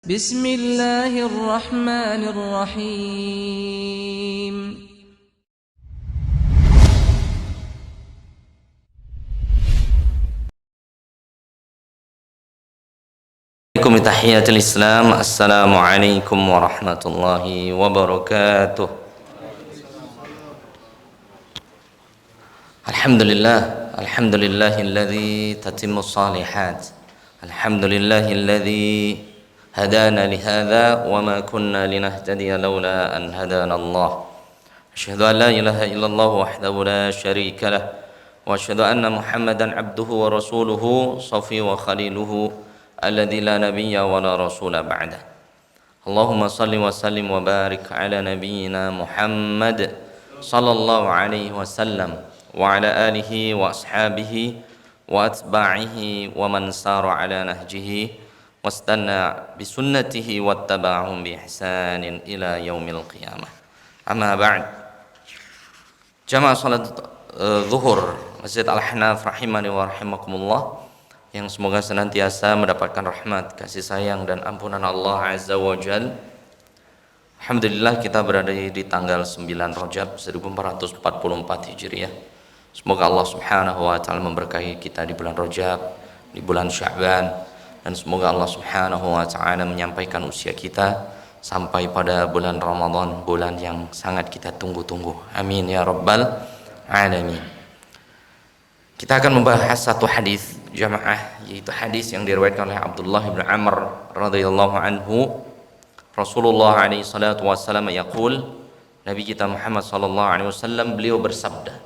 بسم الله الرحمن الرحيم Tahiyatul Islam. Assalamualaikum warahmatullahi wabarakatuh. Alhamdulillahilladzi tatimmus shalihat. Alhamdulillahilladzi hadana lihadza wa ma kunna linahtadiya laula an hadana Allah. Asyhadu an la ilaha illallah wahdahu la syarika lah wa asyhadu anna Muhammadan abduhu wa rasuluhu safi wa khaliluhu alladzi la nabiyya wa la rasula ba'da. Allahumma salli wa sallim wa barik ala nabiyyina Muhammad sallallahu alaihi wasallam wa ala alihi wa ashabihi wa atba'ihi wa man sara ala nahjihi wastanna bi sunnatihi wattaba'ahum bi ihsanin ila yaumil qiyamah. Amma ba'd. Jamaah salat zuhur Masjid Al-Hanaf rahimani wa rahimakumullah, yang semoga senantiasa mendapatkan rahmat, kasih sayang dan ampunan Allah Azza wa Jal. Alhamdulillah kita berada di tanggal 9 Rajab 1444 Hijriah. Semoga Allah Subhanahu wa taala memberkahi kita di bulan Rajab, di bulan Sya'ban, dan semoga Allah Subhanahu wa taala menyampaikan usia kita sampai pada bulan Ramadan, bulan yang sangat kita tunggu-tunggu. Amin ya rabbal alamin. Kita akan membahas satu hadis jamaah, yaitu hadis yang diriwayatkan oleh Abdullah bin Amr radhiyallahu anhu. Rasulullah alaihi salatu wasallam yaqul, Nabi kita Muhammad sallallahu alaihi wasallam beliau bersabda,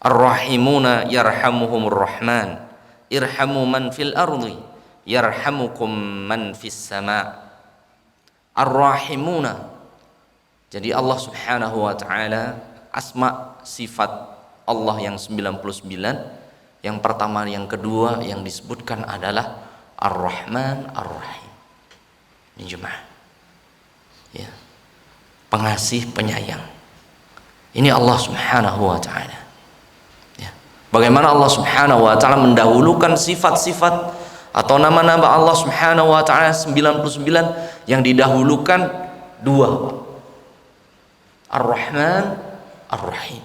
Ar-rahimuna yarhamuhumur rahman, irhamu man fil ardi yarhamukum man fis sama. Ar-rahimuna, jadi Allah Subhanahu wa taala, asma sifat Allah yang 99, yang pertama yang kedua yang disebutkan adalah Ar-Rahman Ar-Rahim. Ini jemaah, ya, pengasih penyayang. Ini Allah Subhanahu wa taala. Ya. Bagaimana Allah Subhanahu wa taala mendahulukan sifat-sifat atau nama-nama Allah Subhanahu wa taala 99 yang didahulukan dua, Ar-Rahman Ar-Rahim.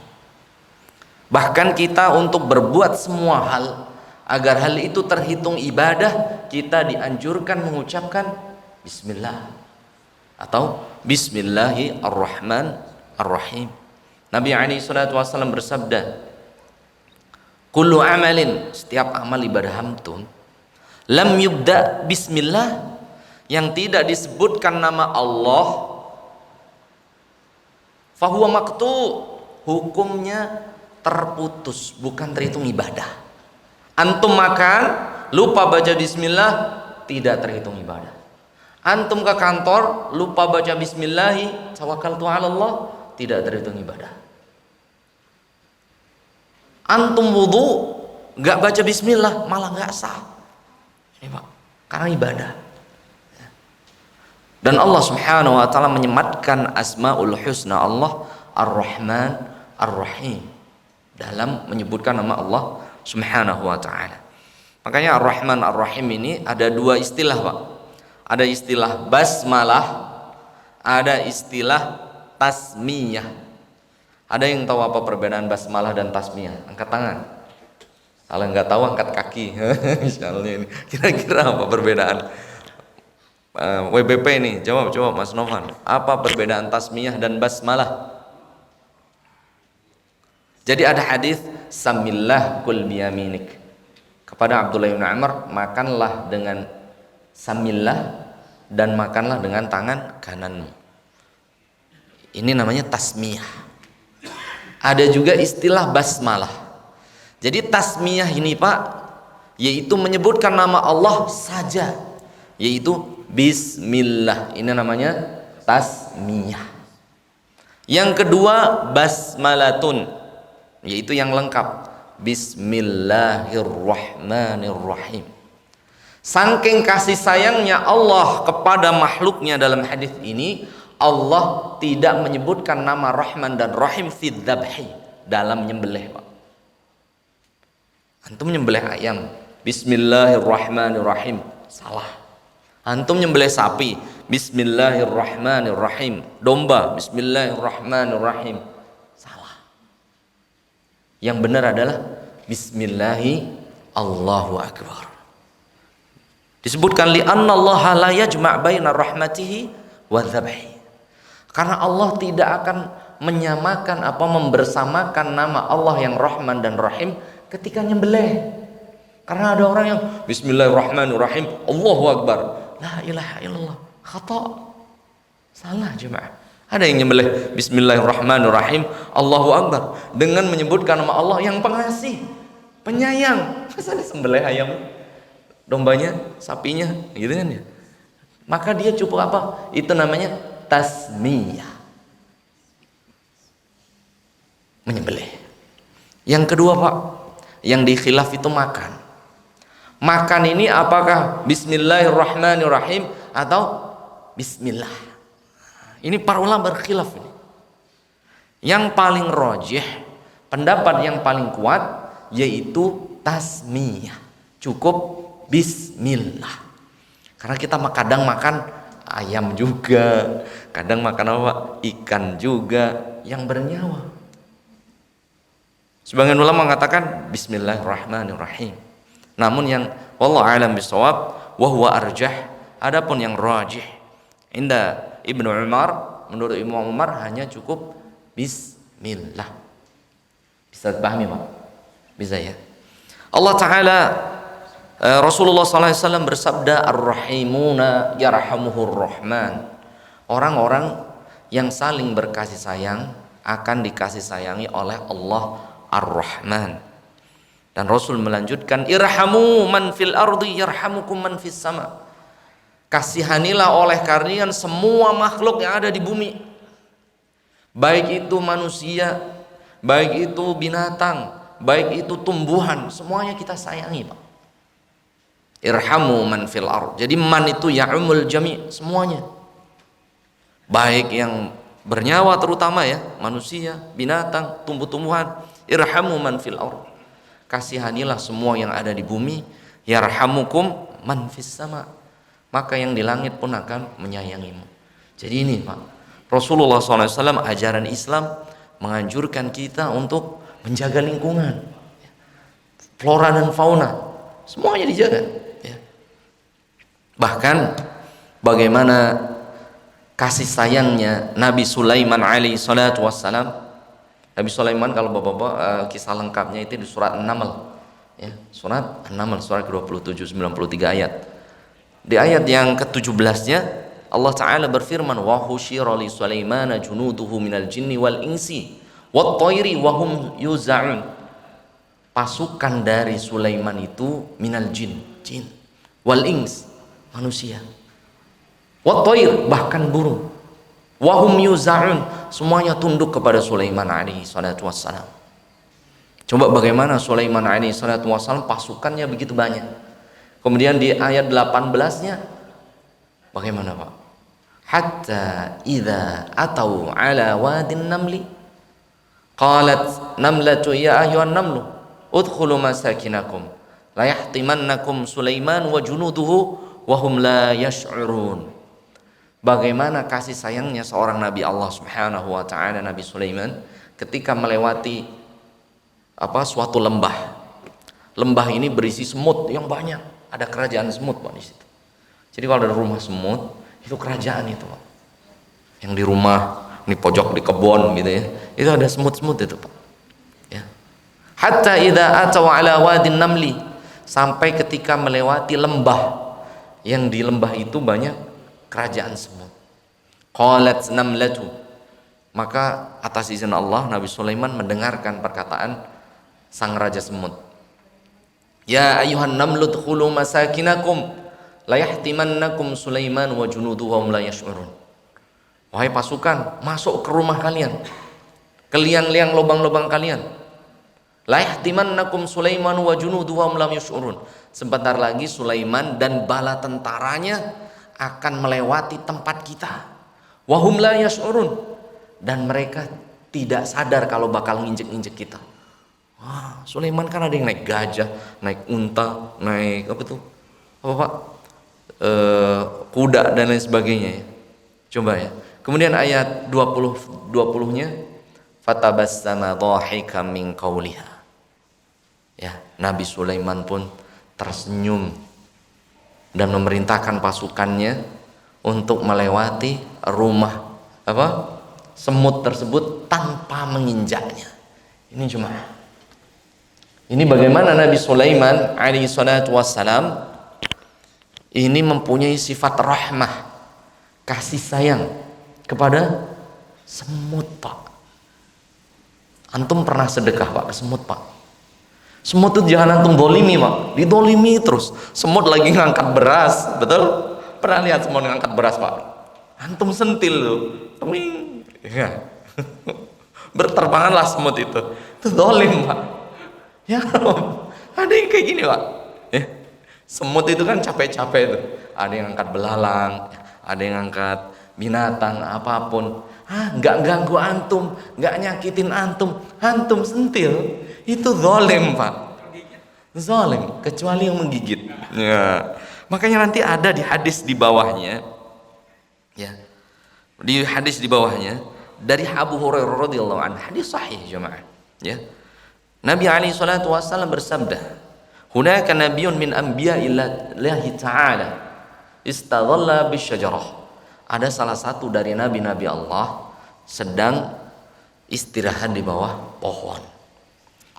Bahkan kita untuk berbuat semua hal agar hal itu terhitung ibadah, kita dianjurkan mengucapkan Bismillah atau Bismillahirrahmanirrahim. Nabi alaihi salatu wasallam bersabda, kullu amalin, setiap amal ibadah hamtun, lam yubda bismillah, yang tidak disebutkan nama Allah, fahuwa maqtu, hukumnya terputus, bukan terhitung ibadah. Antum makan lupa baca bismillah, tidak terhitung ibadah. Antum ke kantor lupa baca bismillah, tawakkaltu ala Allah, tidak terhitung ibadah. Antum wudu enggak baca bismillah, malah enggak sah. Ini Pak, karena ibadah. Dan Allah Subhanahu wa taala menyematkan asmaul husna Allah Ar-Rahman Ar-Rahim dalam menyebutkan nama Allah Subhanahu wa taala. Makanya Ar-Rahman Ar-Rahim ini ada dua istilah, Pak. Ada istilah basmalah, ada istilah tasmiyah. Ada yang tahu apa perbedaan basmalah dan tasmiyah? Angkat tangan. Kalau nggak tahu angkat kaki. Misalnya ini. Kira-kira apa perbedaan? WBP ini, jawab Mas Novan. Apa perbedaan tasmiyah dan basmalah? Jadi ada hadis samillah kul biyaminik, kepada Abdullah bin Amr, makanlah dengan samillah dan makanlah dengan tangan kananmu. Ini namanya tasmiyah. Ada juga istilah basmalah. Jadi tasmiyah ini Pak, yaitu menyebutkan nama Allah saja, yaitu bismillah. Ini namanya tasmiyah. Yang kedua basmalatun, yaitu yang lengkap, Bismillahirrahmanirrahim. Saking kasih sayangnya Allah kepada makhluknya dalam hadis ini, Allah tidak menyebutkan nama Rahman dan Rahim fi dzabhi, dalam menyembelih, Pak. Antum menyembelih ayam, Bismillahirrahmanirrahim, salah. Antum nyembelih sapi, Bismillahirrahmanirrahim. Domba, Bismillahirrahmanirrahim. Salah. Yang benar adalah Bismillahi Allahu Akbar. Disebutkan li'anna Allah la yajma' baina rahmatihi wa dzabhi. Karena Allah tidak akan menyamakan membersamakan nama Allah yang Rahman dan Rahim ketika nyembelih. Karena ada orang yang Bismillahirrahmanirrahim, Allahu Akbar, la ilaha illallah, khata'. Salah jemaah. Ada yang nyembelih Bismillahirrahmanirrahim, Allahu Akbar dengan menyebutkan nama Allah yang pengasih, penyayang. Masa disembelih ayam, dombanya, sapinya, gitu kan ya? Maka dia cukup apa? Itu namanya tasmiyah, menyembelih. Yang kedua Pak, yang dikhilaf itu makan. Makan ini apakah Bismillahirrahmanirrahim atau Bismillah? Ini para ulama berkhilaf ini. Yang paling rajih, pendapat yang paling kuat yaitu tasmiyah, cukup Bismillah. Karena kita kadang makan ayam juga, kadang makan apa? Ikan juga yang bernyawa. Sebagian ulama mengatakan Bismillahirrahmanirrahim. Namun yang wallahu a'lam bishawab wa huwa arjah, adapun yang rajih inda Ibnu Umar, menurut Imam Umar hanya cukup Bismillah. Bisa dipahami Pak? Bisa ya? Allah Ta'ala, Rasulullah SAW bersabda, Ar-Rahimuna yarhamuhur Rahman. Orang-orang yang saling berkasih sayang akan dikasih sayangi oleh Allah Ar-Rahman. Dan Rasul melanjutkan, irhamu man fil ardi yarhamukum man fis sama. Kasihanilah oleh kalian semua makhluk yang ada di bumi, baik itu manusia, baik itu binatang, baik itu tumbuhan, semuanya kita sayangi Pak. Irhamu man fil ard. Jadi man itu ya'umul jami', semuanya. Baik yang bernyawa terutama ya, manusia, binatang, tumbuh-tumbuhan. Irhamu man fil ard. Kasihanilah semua yang ada di bumi, yarhamukum man fis sama. Maka yang di langit pun akan menyayangimu. Jadi ini Pak, Rasulullah SAW ajaran Islam menganjurkan kita untuk menjaga lingkungan, flora dan fauna, semuanya dijaga ya. Bahkan bagaimana kasih sayangnya Nabi Sulaiman alaihi salatu wassalam. Nabi Sulaiman, kalau bapak-bapak kisah lengkapnya itu di surat An-Naml ya, surat An-Naml surat ke-27 93 ayat. Di ayat yang ke-17-nya Allah Ta'ala berfirman, wa husyira li Sulaimana junuduhu minal jinni wal insi wat thairi wa hum yuza'un. Pasukan dari Sulaiman itu minal jin, wal ins, manusia, wat thair, bahkan burung, wa hum yuza'un, semuanya tunduk kepada Sulaiman alaihi salatu wassalam. Coba bagaimana Sulaiman alaihi salatu wassalam pasukannya begitu banyak. Kemudian di ayat 18-nya bagaimana Pak? Hatta idza atau ala wadin namli qalat namlatu ya ayyuhan namlu udkhulu masakinakum la yahtimannakum Sulaiman wa junuduhu wa hum la yash'urun. Bagaimana kasih sayangnya seorang Nabi Allah Subhanahu wa ta'ala, Nabi Sulaiman, ketika melewati suatu lembah. Lembah ini berisi semut yang banyak. Ada kerajaan semut Pak di situ. Jadi kalau ada rumah semut, itu kerajaan itu Pak. Yang di rumah, di pojok di kebun gitu ya. Itu ada semut-semut itu Pak. Ya. Hatta idza ataw ala wadin namli, sampai ketika melewati lembah. Yang di lembah itu banyak kerajaan semut. Qalat namlatu, maka atas izin Allah Nabi Sulaiman mendengarkan perkataan sang raja semut. Ya ayuhan namlu dkhulu masakinakum la yahtimannakum Sulaiman wa junuduhu wa hum la yash'urun. Wahai pasukan, masuk ke rumah kalian, ke liang-liang lubang-lubang kalian. La yahtimannakum Sulaiman wa junuduhu wa hum la yash'urun. Sebentar lagi Sulaiman dan bala tentaranya akan melewati tempat kita. Wa hum la yash'urun, dan mereka tidak sadar kalau bakal nginjek-nginjek kita. Wah, Sulaiman kan ada yang naik gajah, naik unta, naik apa tuh? Apa Pak? kuda dan lain sebagainya ya. Coba ya. Kemudian ayat 20-nya fatabassama dhahikan min qawliha. Ya, Nabi Sulaiman pun tersenyum dan memerintahkan pasukannya untuk melewati rumah semut tersebut tanpa menginjaknya. Ini cuma. Ini bagaimana Nabi Sulaiman alaihi salatu wassalam ini mempunyai sifat rahmah, kasih sayang kepada semut, Pak. Antum pernah sedekah, Pak, ke semut, Pak? Semut itu jangan antum dolimi, Pak. Didolimi terus. Semut lagi ngangkat beras, betul? Pernah lihat semut ngangkat beras, Pak? Antum sentil tuh. Ya. Berterbanganlah semut itu. Itu dolim, Pak. Ya, ada yang kayak gini, Pak. Ya. Semut itu kan capek-capek itu. Ada yang angkat belalang, ada yang angkat binatang apapun. Nggak ganggu antum, nggak nyakitin antum, antum sentil, itu zalim, Pak. Zalim, kecuali yang menggigit. Ya. Makanya nanti ada di hadis di bawahnya, ya, di hadis di bawahnya dari Abu Hurairah radhiyallahu anhu, hadis sahih jemaah. Ya, Nabi alaihi salatu wasallam bersabda, "Hunaka nabiyyun min anbiya'illahi ta'ala istadhalla bisyajarah." Ada salah satu dari nabi-nabi Allah sedang istirahat di bawah pohon.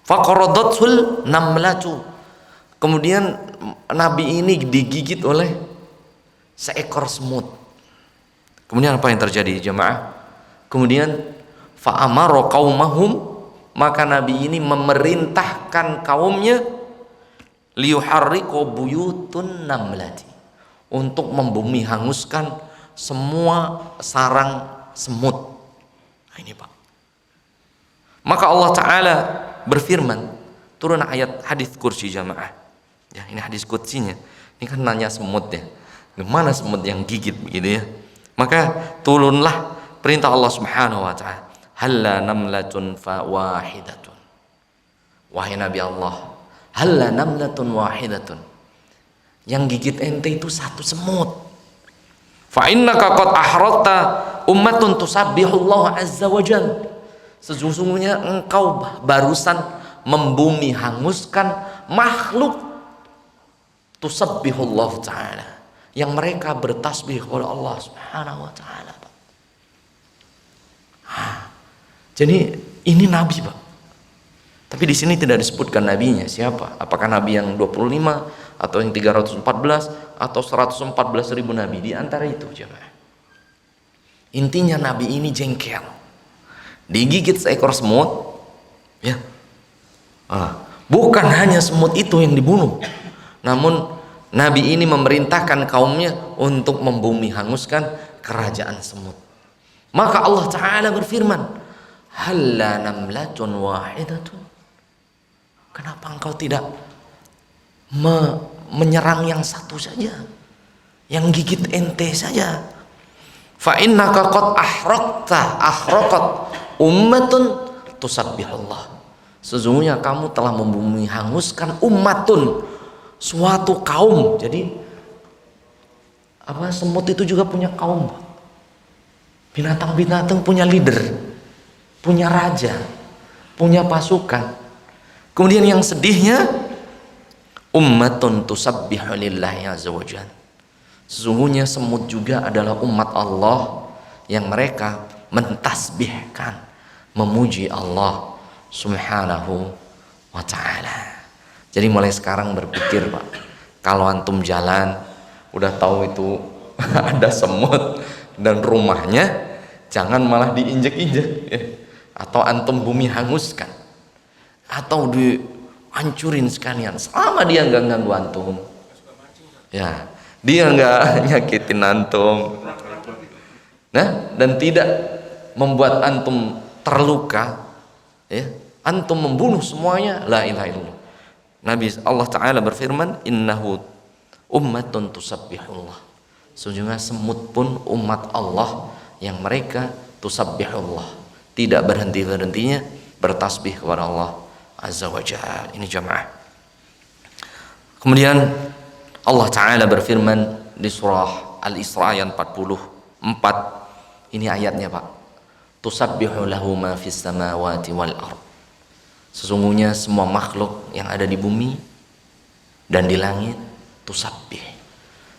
Faqaradatul namlatu. Kemudian nabi ini digigit oleh seekor semut. Kemudian apa yang terjadi, jemaah? Kemudian fa'amara qaumahum, maka nabi ini memerintahkan kaumnya liyuharriqu buyutun namlati, untuk membumi hanguskan semua sarang semut. Nah, ini, Pak. Maka Allah Ta'ala berfirman, turun ayat hadis kursi jamaah. Ya, ini hadis kursinya. Ini kan nanya semut ya. Gimana semut yang gigit begitu ya? Maka turunlah perintah Allah Subhanahu wa Ta'ala. Halla namlatun fa wahidatun. Wahai Nabi Allah, halla namlatun wahidatun. Yang gigit ente itu satu semut. Fa innaka qad ahratta ummatun tusabbihullah azza wa jalla. Sesungguhnya engkau barusan membumi hanguskan makhluk tusabbihullah ta'ala, yang mereka bertasbih kepada Allah Subhanahu wa ta'ala. Jadi ini nabi, Pak. Tapi di sini tidak disebutkan nabinya siapa. Apakah nabi yang 25 atau yang 314 atau 114.000 nabi, di antara itu jemaah. Intinya nabi ini jengkel, digigit seekor semut, ya. Bukan hanya semut itu yang dibunuh, namun nabi ini memerintahkan kaumnya untuk membumi hanguskan kerajaan semut. Maka Allah Ta'ala berfirman, halla namlatun wahidatun. Kenapa engkau tidak menyerang yang satu saja, yang gigit ente saja? Fa innaka qad ahraqat ummatun tusabbihullah. Sesungguhnya kamu telah membumi hanguskan ummatun, suatu kaum. Jadi semut itu juga punya kaum. Binatang-binatang punya leader, punya raja, punya pasukan. Kemudian yang sedihnya, ummatun tusabbihu lillahi azza wajalla. Sesungguhnya semut juga adalah umat Allah yang mereka mentasbihkan, memuji Allah Subhanahu wa ta'ala. Jadi mulai sekarang berpikir, Pak, kalau antum jalan udah tahu itu ada semut dan rumahnya, jangan malah diinjek-injek ya. Atau antum bumi hanguskan, atau dihancurin sekalian, selama dia nggak ganggu antum ya, dia nggak nyakitin antum, nah, dan tidak membuat antum terluka ya, antum membunuh semuanya, la ilaha illallah. Nabi Allah Ta'ala berfirman, innahu ummatun tusabbihullah. Sesungguhnya semut pun umat Allah yang mereka tusabbihullah, tidak berhenti-hentinya bertasbih kepada Allah Azza wa Jalla. Ini jamaah. Kemudian Allah Ta'ala berfirman di surah Al-Isra ayat 44. Ini ayatnya, Pak. Tusabbihu lahu ma fis samawati wal ard. Sesungguhnya semua makhluk yang ada di bumi dan di langit tusabbih,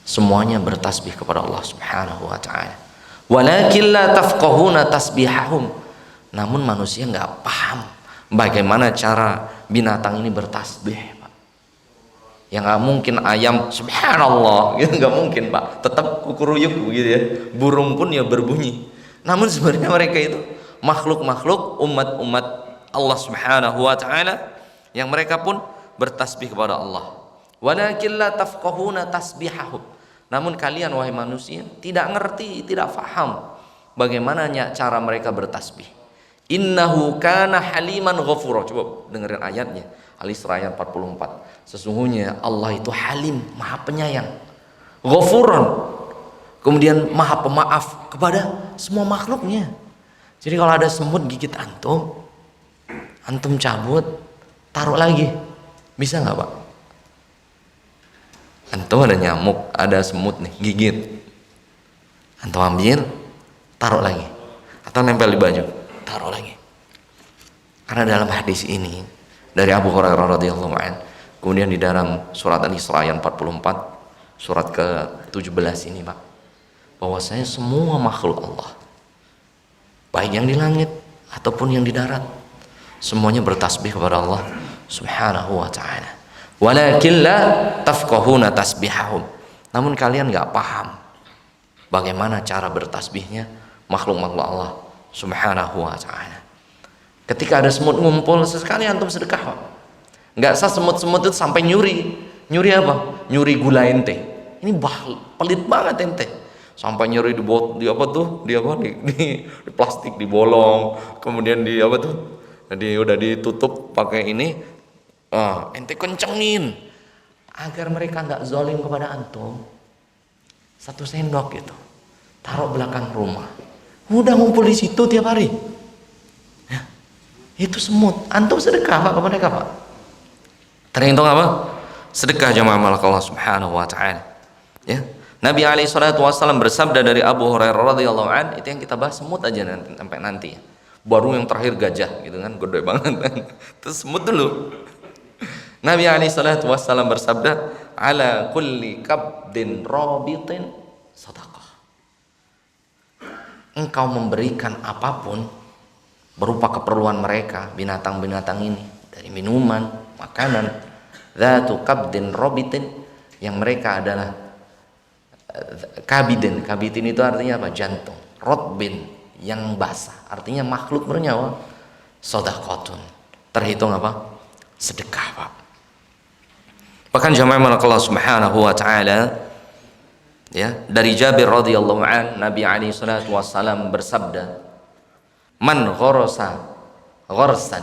semuanya bertasbih kepada Allah Subhanahu wa taala. Walakin la tafqahuna tasbihahum. Namun manusia enggak paham bagaimana cara binatang ini bertasbih, Pak. Ya enggak mungkin ayam subhanallah, gitu enggak mungkin, Pak. Tetap kukuruyuk begitu ya. Burung pun ya berbunyi. Namun sebenarnya mereka itu makhluk-makhluk umat-umat Allah Subhanahu wa taala yang mereka pun bertasbih kepada Allah. Walakin la tafqahuna tasbihahum. Namun kalian wahai manusia tidak ngerti, tidak faham bagaimana cara mereka bertasbih. Innahu kana haliman ghafura. Coba dengerin ayatnya. Al-Isra ayat 44. Sesungguhnya Allah itu halim, maha penyayang. Ghafuran. Kemudian maha pemaaf kepada semua makhluknya. Jadi kalau ada semut gigit antum cabut, taruh lagi, bisa nggak, Pak? Antum ada nyamuk, ada semut nih gigit, antum ambil, taruh lagi, atau nempel di baju, taruh lagi. Karena dalam hadis ini dari Abu Hurairah radhiyallahu anhu, kemudian di dalam surat Al-Isra ayat 44, surat ke-17 ini, Pak, bahwasanya semua makhluk Allah, baik yang di langit ataupun yang di darat, semuanya bertasbih kepada Allah Subhanahu wa taala. Walakin la tafqahuna tasbihahum. Namun kalian enggak paham bagaimana cara bertasbihnya makhluk-makhluk Allah Subhanahu wa taala. Ketika ada semut ngumpul, sesekali antum sedekah, Pak. Enggak usah semut-semut itu sampai nyuri. Nyuri apa? Nyuri gula ente. Ini pelit banget ente. Sampai nyuri di apa tuh? Di plastik dibolong, kemudian di apa tuh? Jadi udah ditutup pakai ini, ente kencengin agar mereka nggak zalim kepada antum. 1 sendok gitu, taruh belakang rumah, udah ngumpul di situ tiap hari. Ya, itu semut, antum sedekah, Pak, kepada mereka, Pak. Terhitung apa? Sedekah jamaah malak Allah Subhanahu wa taala. Ya. Nabi alaihi salatu wasallam bersabda dari Abu Hurairah radhiyallahu an, itu yang kita bahas semut aja sampai nanti. Baru yang terakhir gajah gitu kan, gede banget. Terus semut dulu. Nabi alaihi salatu wasallam bersabda, ala kulli kabdin rabitin sadaqah. Engkau memberikan apapun berupa keperluan mereka, binatang-binatang ini, dari minuman, makanan, dzatu kabdin rabitin, yang mereka adalah kabidin. Kabidin itu artinya apa? Jantung. Rotbin, yang basah, artinya makhluk bernyawa. Shadaqatun, terhitung apa? Sedekah, Pak. Bahkan jamaah Allah Subhanahu wa taala, ya, dari Jabir radhiyallahu an, Nabi alaihi salatu wasallam bersabda, man gharasa gharsan,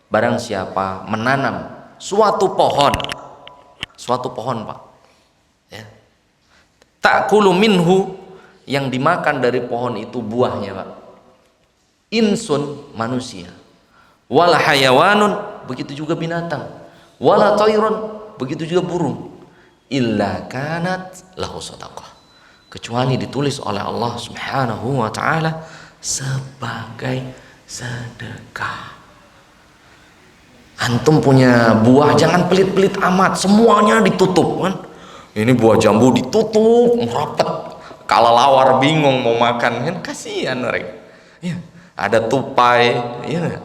barang siapa menanam suatu pohon, Pak, ya, ta'kulu minhu, yang dimakan dari pohon itu buahnya, Pak, insun, manusia, wala hayawanun, begitu juga binatang, wala tayrun, begitu juga burung, illa kanat lahu sadaqah, kecuali ditulis oleh Allah Subhanahu wa taala sebagai sedekah. Antum punya buah jangan pelit-pelit amat, semuanya ditutup kan. Ini buah jambu ditutup rapat, kalalawar bingung mau makan kan, kasihan mereka. Ya, ada tupai, ya,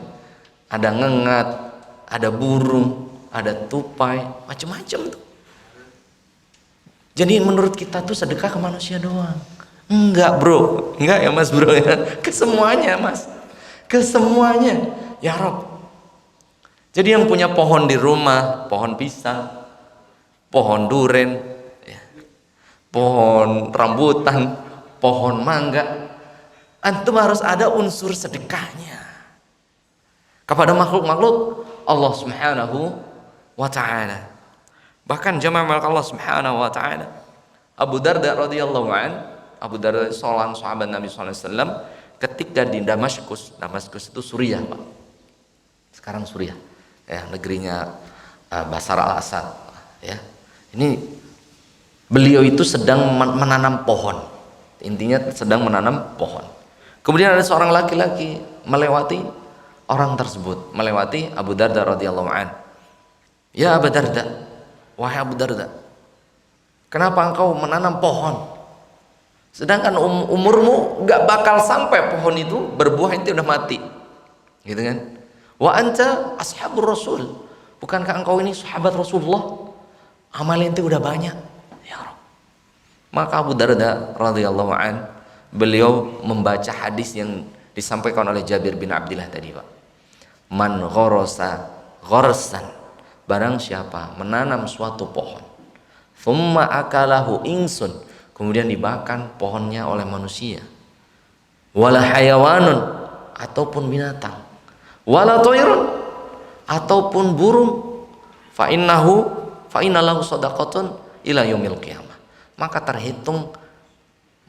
ada ngengat, ada burung, ada tupai, macam-macam tuh. Jadi menurut kita tuh sedekah ke manusia doang. Enggak, bro, enggak ya mas, bro, ya, ke semuanya, mas, ke semuanya, ya Rob. Jadi yang punya pohon di rumah, pohon pisang, pohon duren, ya, pohon rambutan, pohon mangga, antum harus ada unsur sedekahnya kepada makhluk-makhluk Allah Subhanahu wa ta'ala. Bahkan jamaah Allah Subhanahu wa ta'ala, Abu Darda radhiyallahu an, Abu Darda seorang sahabat Nabi sallallahu alaihi wasallam, ketika di Damaskus itu Suriah, Pak. Sekarang Suriah, ya, negerinya Bashar al-Assad, ya. Ini Beliau itu sedang menanam pohon. Intinya sedang menanam pohon. Kemudian ada seorang laki-laki melewati orang tersebut, melewati Abu Darda radhiyallahu an. Ya Abu Darda, wahai Abu Darda, kenapa engkau menanam pohon? Sedangkan umurmu gak bakal sampai pohon itu berbuah, ente udah mati. Gitu kan? Wa anta ashabur rasul, bukankah engkau ini sahabat Rasulullah? Amal ente udah banyak. Ya Rabb. Maka Abu Darda radhiyallahu an, beliau membaca hadis yang disampaikan oleh Jabir bin Abdillah tadi, Pak. Man ghorosa ghorsan, barang siapa menanam suatu pohon, thumma akalahu insun, kemudian dimakan pohonnya oleh manusia, wala hayawanun, ataupun binatang, wala toirun, ataupun burung, fa innalahu sadaqatun ila yaumil qiyamah, maka terhitung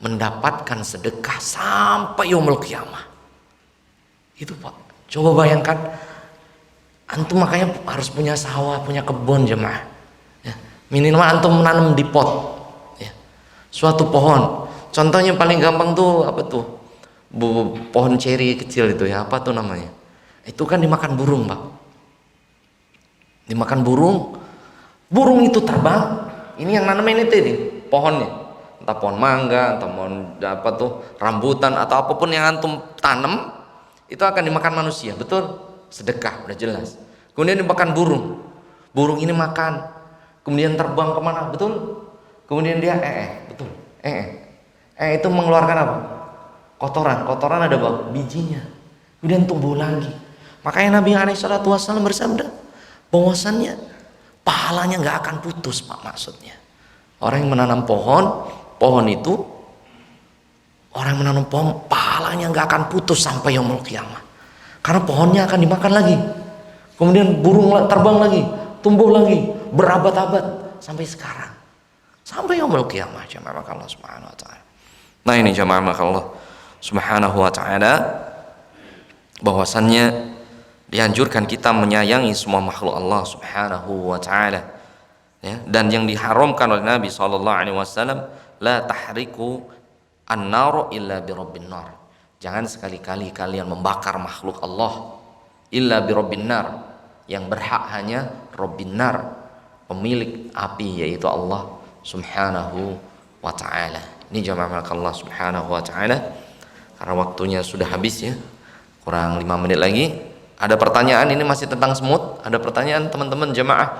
mendapatkan sedekah sampai yaumil qiyamah. Itu Pak, coba bayangkan, antum makanya harus punya sawah, punya kebun jemaah ya. Minimal antum menanam di pot ya, suatu pohon. Contohnya paling gampang tuh apa tuh, pohon ceri kecil itu ya, apa tuh namanya, itu kan dimakan burung Pak, dimakan burung. Burung itu terbang, ini yang nanam ini tadi pohonnya, entah pohon mangga, entah pohon apa tuh rambutan, atau apapun yang antum tanam, itu akan dimakan manusia, betul? Sedekah, udah jelas. Kemudian dimakan burung, burung ini makan, kemudian terbang kemana, betul? Kemudian dia betul, itu mengeluarkan apa? Kotoran ada apa? Bijinya, kemudian tumbuh lagi. Makanya Nabi SAW bersabda bahwasannya pahalanya nggak akan putus Pak, maksudnya orang yang menanam pohon itu, orang yang menanam pohon pahalanya nggak akan putus sampai yaumul qiyamah, karena pohonnya akan dimakan lagi, kemudian burung terbang lagi, tumbuh lagi berabad-abad sampai sekarang, sampai yaumul qiyamah. Jamaah Allah subhanahu wa ta'ala. Nah ini jamaah Allah subhanahu wa ta'ala, bahwasannya dianjurkan kita menyayangi semua makhluk Allah subhanahu wa ta'ala ya. Dan yang diharamkan oleh Nabi SAW, la tahriku an-naru illa bi rabbin nar, jangan sekali-kali kalian membakar makhluk Allah illa bi rabbin nar, yang berhak hanya rabbin nar, pemilik api, yaitu Allah subhanahu wa ta'ala. Ini jamaah Allah subhanahu wa ta'ala, karena waktunya sudah habis ya, kurang 5 menit lagi. Ada pertanyaan, ini masih tentang semut. Ada pertanyaan teman-teman jemaah?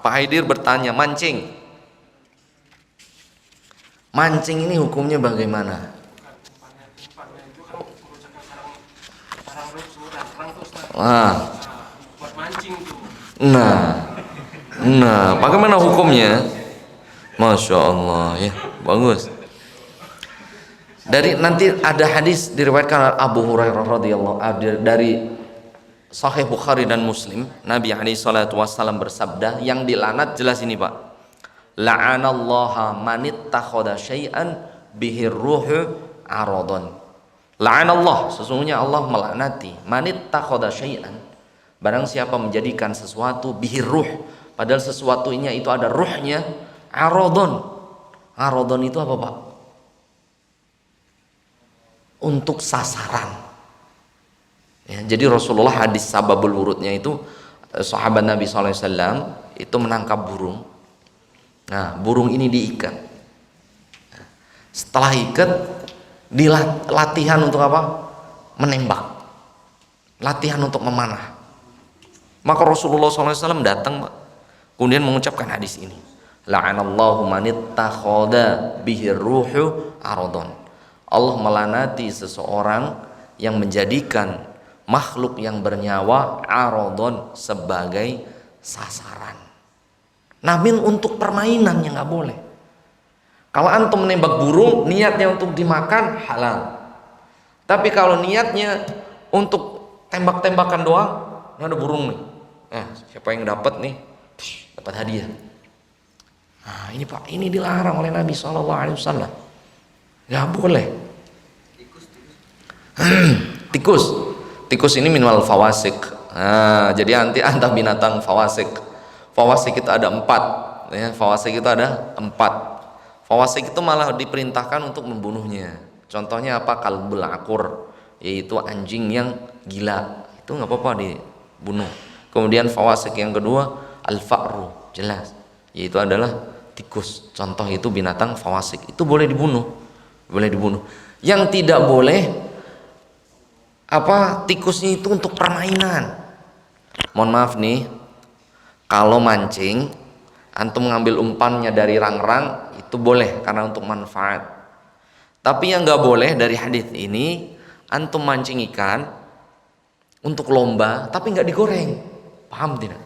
Pak Haidir bertanya, mancing ini hukumnya bagaimana? Nah, bagaimana hukumnya? Masya Allah ya, bagus. Dari nanti ada hadis diriwayatkan Abu Hurairah radhiyallahu dari Sahih Bukhari dan Muslim, Nabi SAW bersabda, yang dilaknat jelas ini Pak, la'anallaha manittakhadha syai'an bihir ruhu aradon. La'anallah, sesungguhnya Allah melaknati, manittakhadha syai'an, barang siapa menjadikan sesuatu bihir ruh, padahal sesuatunya itu ada ruhnya, aradon. Aradon itu apa Pak? Untuk sasaran ya. Jadi Rasulullah, hadis sababul wurudnya itu, sahabat Nabi SAW itu menangkap burung. Nah burung ini diikat, setelah ikat latihan untuk apa? Menembak, latihan untuk memanah. Maka Rasulullah SAW datang kemudian mengucapkan hadis ini, la'anallahu manittakhadha bihir ruhu aradon. Allah melanati seseorang yang menjadikan makhluk yang bernyawa aradon, sebagai sasaran. Namun untuk permainan yang nggak boleh. Kalau antum menembak burung niatnya untuk dimakan, halal. Tapi kalau niatnya untuk tembak-tembakan doang, ini ada burung nih, siapa yang dapat nih, dapat hadiah. Nah ini Pak, ini dilarang oleh Nabi SAW. Nggak boleh. Tikus ini minimal fawasik. Nah, jadi antah binatang fawasik. Fawasik itu ada 4 ya, fawasik itu ada 4. Fawasik itu malah diperintahkan untuk membunuhnya. Contohnya apa? Kalbul akur, yaitu anjing yang gila, itu nggak apa-apa dibunuh. Kemudian fawasik yang kedua al-fa'ru, jelas, yaitu adalah tikus. Contoh itu binatang fawasik, itu boleh dibunuh, boleh dibunuh. Yang tidak boleh apa, tikusnya itu untuk permainan. Mohon maaf nih, kalau mancing antum ngambil umpannya dari rang-rang itu boleh karena untuk manfaat. Tapi yang nggak boleh dari hadis ini, antum mancing ikan untuk lomba tapi nggak digoreng. Paham tidak?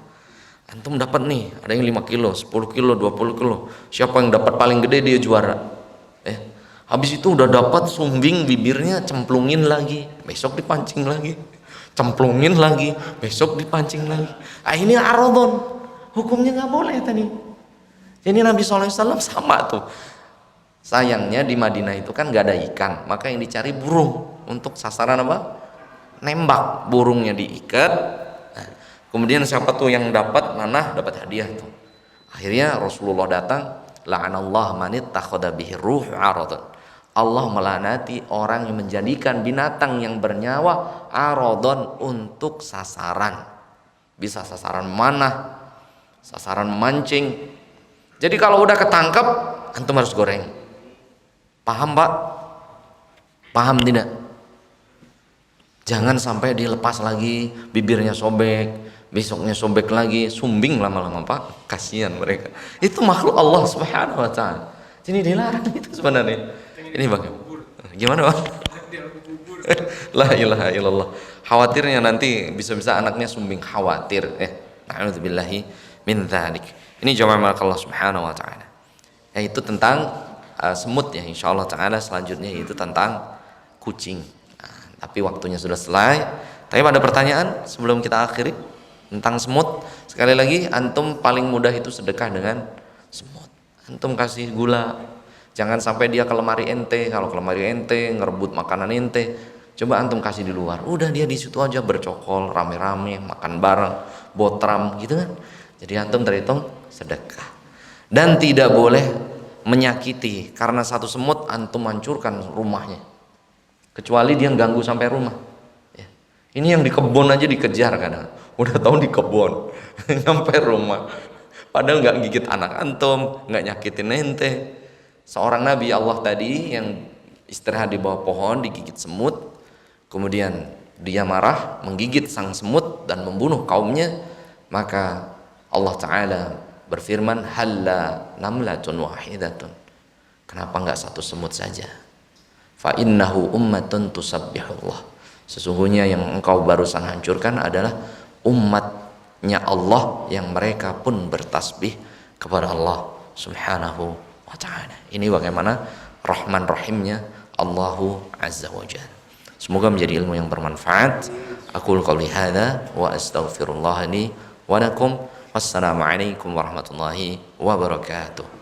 Antum dapat nih, ada yang 5 kilo, 10 kilo, 20 kilo. Siapa yang dapat paling gede dia juara. Habis itu udah dapat sumbing, bibirnya cemplungin lagi, besok dipancing lagi, cemplungin lagi, besok dipancing lagi. Ini arodon, hukumnya nggak boleh tadi. Jadi Nabi SAW sama tuh. Sayangnya di Madinah itu kan nggak ada ikan, maka yang dicari burung untuk sasaran apa? Nembak. Burungnya diikat. Nah, kemudian siapa tuh yang dapat mana dapat hadiah tuh. Akhirnya Rasulullah datang, la'anallahu man ittakhadha bihi ruh aradun. Allah melaknati orang yang menjadikan binatang yang bernyawa aradon untuk sasaran. Bisa sasaran mana? Sasaran mancing. Jadi kalau udah ketangkep, antum harus goreng. Paham Pak? Paham tidak? Jangan sampai dilepas lagi, bibirnya sobek, besoknya sobek lagi, sumbing lama-lama Pak. Kasihan mereka. Itu makhluk Allah Subhanahu wa taala. Jadi dilarang itu sebenarnya. Ini bagaimana? Gimana Pak? La ilaha illallah. Khawatirnya nanti bisa-bisa anaknya sumbing, khawatir. Na'udzubillahi min dzalik. Ini jamaah Allah Subhanahu wa taala. Yaitu tentang semut ya, insyaallah taala selanjutnya yaitu tentang kucing. Tapi waktunya sudah selesai. Tapi ada pertanyaan sebelum kita akhiri tentang semut? Sekali lagi, antum paling mudah itu sedekah dengan semut. Antum kasih gula. Jangan sampai dia ke lemari ente. Kalau ke lemari ente ngerebut makanan ente, coba antum kasih di luar. Udah dia di situ aja bercokol, rame-rame, makan bareng, botram gitu kan. Jadi antum terhitung sedekah. Dan tidak boleh menyakiti, karena satu semut antum hancurkan rumahnya. Kecuali dia ganggu sampai rumah. Ini yang di kebun aja dikejar kadang. Udah tahu di kebun, nyampe rumah. Padahal nggak gigit anak antum, nggak nyakitin ente. Seorang nabi Allah tadi yang istirahat di bawah pohon digigit semut, kemudian dia marah menggigit sang semut dan membunuh kaumnya, maka Allah Ta'ala berfirman, halla namlatun wahidatun, kenapa enggak satu semut saja? Fa innahu ummatun tusabbihullah, sesungguhnya yang engkau barusan hancurkan adalah umatnya Allah yang mereka pun bertasbih kepada Allah Subhanahu wa ta'ala. Ini bagaimana Rahman Rahimnya Allahu Azza wa Jalla. Semoga menjadi ilmu yang bermanfaat. Aqul qouli hadza wa astaghfirullah li wa lakum. Wassalamualaikum warahmatullahi wabarakatuh.